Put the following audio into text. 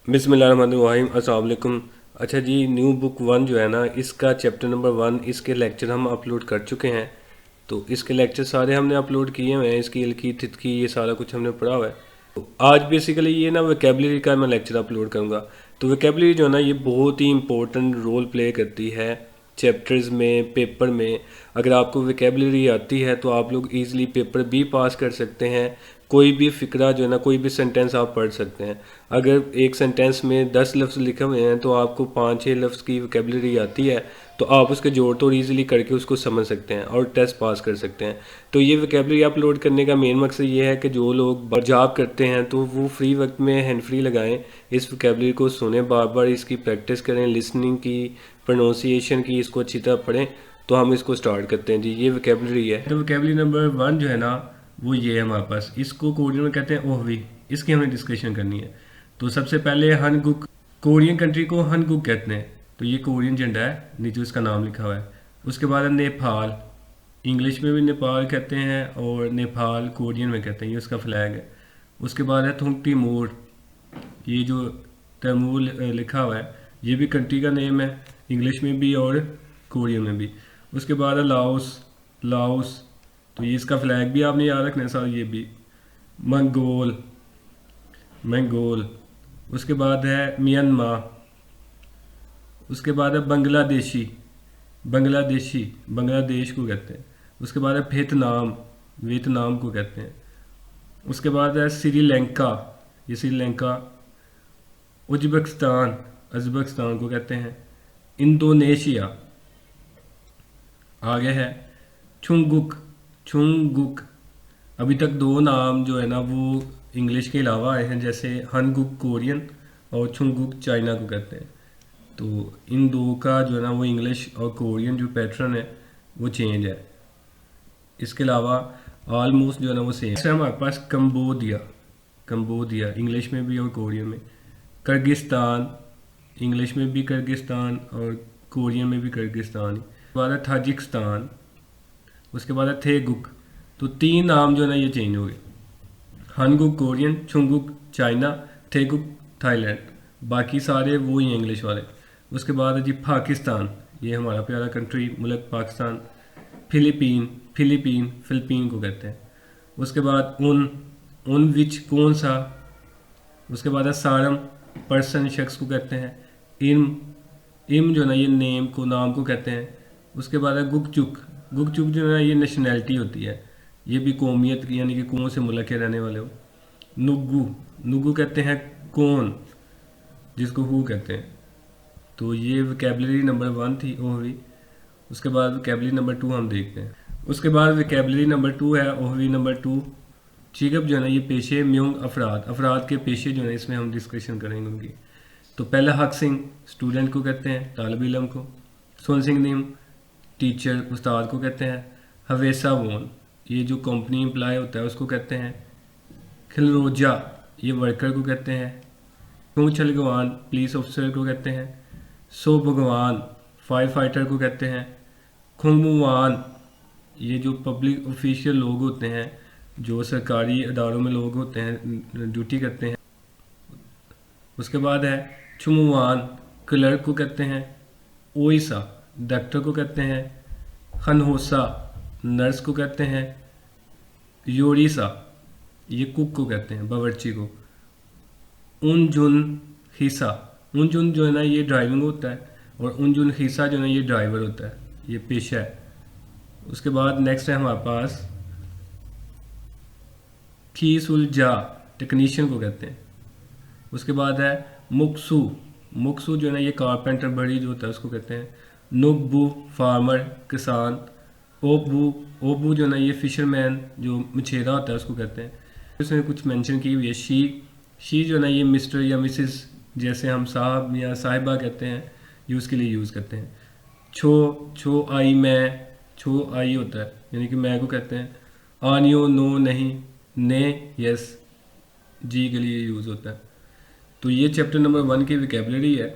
बिस्मिल्लाहिर्रहमानिर्रहीम, अस्सलाम वालेकुम। अच्छा जी, न्यू बुक वन जो है ना, इसका चैप्टर नंबर वन, इसके लेक्चर हम अपलोड कर चुके हैं। तो इसके लेक्चर सारे हमने अपलोड किए हुए हैं। इसकी इल्की तितकी ये सारा कुछ हमने पढ़ा हुआ है। तो आज बेसिकली ये ना वोकेबलरी का मैं लेक्चर अपलोड करूँगा। तो वोकेबलरी जो है ना, ये बहुत ही इंपॉर्टेंट रोल प्ले करती है चैप्टर्स में, पेपर में। अगर आपको वोकेबलरी आती है तो आप लोग ईज़िली पेपर भी पास कर सकते हैं। कोई भी फ़िक्रा जो है ना, कोई भी सेंटेंस आप पढ़ सकते हैं। अगर एक सेंटेंस में 10 लफ्ज़ लिखे हुए हैं तो आपको 5-6 लफ्ज़ की वोकेबलरी आती है, तो आप उसके जोड़ तोड़ ईज़िली करके उसको समझ सकते हैं और टेस्ट पास कर सकते हैं। तो ये वोकेबलरी अपलोड करने का मेन मकसद ये है कि जो लोग जॉब करते हैं तो वो फ्री वक्त में हैंड फ्री लगाएं, इस वोकेबलरी को सुने, बार बार इसकी प्रैक्टिस करें, लिसनिंग की, प्रोनाउंसिएशन की, इसको अच्छी तरह पढ़ें। तो हम इसको स्टार्ट करते हैं जी। ये वोकेबलरी है। तो वोकेबलरी नंबर वन जो है ना, वो ये है हमारे पास। इसको कोरियन में कहते हैं ओहवी। इसकी हमें डिस्कशन करनी है। तो सबसे पहले हनगुक। कोरियन कंट्री को हनगुक कहते हैं। तो ये कोरियन झंडा है, नीचे उसका नाम लिखा हुआ है। उसके बाद है नेपाल। इंग्लिश में भी नेपाल कहते हैं और नेपाल कोरियन में कहते हैं, ये उसका फ्लैग है। उसके बाद है थुंग तिमूर। ये जो तैमूर लिखा हुआ है, ये भी कंट्री का नेम है, इंग्लिश में भी और कोरियन में भी। उसके बाद है लाओस। लाओस, तो ये इसका फ्लैग भी आपने याद रखना है साथ। ये भी मंगोल। मंगोल। उसके बाद है म्यांमार। उसके बाद है बांग्लादेशी। बांग्लादेशी, बांग्लादेश को कहते हैं। उसके बाद है वियतनाम। वियतनाम को कहते हैं। उसके बाद है श्रीलंका। ये श्रीलंका। उज्बेकिस्तान, उज्बेकिस्तान को कहते हैं। इंडोनेशिया। आगे है छुंगुक। छुंगुक। अभी तक दो नाम जो है ना वो इंग्लिश के अलावा आए हैं, जैसे हनगुक कोरियन और छुंगुक चाइना को कहते हैं। तो इन दो का जो है ना वो इंग्लिश और कोरियन जो पैटर्न है वो चेंज है। इसके अलावा ऑलमोस्ट जो है ना वो सेम है। हमारे पास कंबोडिया। कंबोडिया इंग्लिश में भी और कोरियन में। किर्गिस्तान, इंग्लिश में भी किर्गिस्तान और कोरियन में भी किर्गिस्तान। उसके बाद है ताजिकिस्तान। उसके बाद है थेगुक। तो तीन नाम जो है ना ये चेंज हो गए। हनगुक कोरियन, छुंगुक चाइना, थेगुक थाईलैंड। बाकी सारे वो ही हैं इंग्लिश वाले। उसके बाद है जी पाकिस्तान। ये हमारा प्यारा कंट्री, मुल्क पाकिस्तान। फिलीपीन। फिलीपीन, फिलिपीन को कहते हैं। उसके बाद उन विच, कौन सा। उसके बाद है सारम, पर्सन, शख्स को कहते हैं। इम, इम जो है ना ये नेम को, नाम को कहते हैं। उसके बाद है गुकचुक। गुकचुक जो है ना ये नेशनैलिटी होती है, ये भी कौमियत यानी कि कौन से मुल्क के रहने वाले हो। नुग्गू। नुग्गू कहते हैं कौन, जिसको हु कहते हैं। तो ये वोकेबलरी नंबर वन थी ओहवी। उसके बाद वोकेबलरी नंबर टू हम देखते हैं। उसके बाद वोकेबलरी नंबर टू है ओहवी नंबर टू। चीगप जो है ना ये पेशे, म्योंग अफराद। अफराद के पेशे जो है इसमें हम डिस्कशन करेंगे उनकी। तो पहला हक सिंह, स्टूडेंट को कहते हैं, तालिब इलम को। सुन सिंह नीम, टीचर, उस्ताद को कहते हैं। हवेसा वोन, ये जो कंपनी एम्प्लॉय होता है उसको कहते हैं। खिलरोजा, ये वर्कर को कहते हैं। खूं छलगवान, पुलिस ऑफिसर को कहते हैं। सो भगवान, फायर फाइटर को कहते हैं। खुंगमुवान, ये जो पब्लिक ऑफिशियल लोग होते हैं, जो सरकारी अदारों में लोग होते हैं, ड्यूटी करते हैं। उसके बाद है छुमुवान, क्लर्क को कहते हैं। ओइसा, डॉक्टर को कहते हैं। खनहोसा, नर्स को कहते हैं। योरिसा, ये कुक को कहते हैं, बावर्ची को। उनजुन खीसा, उनजुन जो है ना ये ड्राइविंग होता है, और उनजुन खीसा जो है ना ये ड्राइवर होता है, ये पेशा है। उसके बाद नेक्स्ट है हमारे पास खीसुलजा, टेक्नीशियन को कहते हैं। उसके बाद है मुक्सू। मुक्सू जो है ना ये कारपेंटर, बड़ी जो होता है उसको कहते हैं। नुब्बू, फार्मर, किसान। ओबू, ओबू जो है ना ये फिशरमैन, जो मछेरा होता है उसको कहते हैं। उसमें कुछ मेंशन की हुई है शी। शी जो है ना ये मिस्टर या मिसिस, जैसे हम साहब या साहिबा कहते हैं, ये उसके लिए यूज़ करते हैं। छो, छो आई मैं, छो आई होता है यानी कि मैं को कहते हैं। आनियो, नो नहीं, ने यस, जी के लिए यूज़ होता है। तो ये चैप्टर नंबर वन की वोकेबलरी है।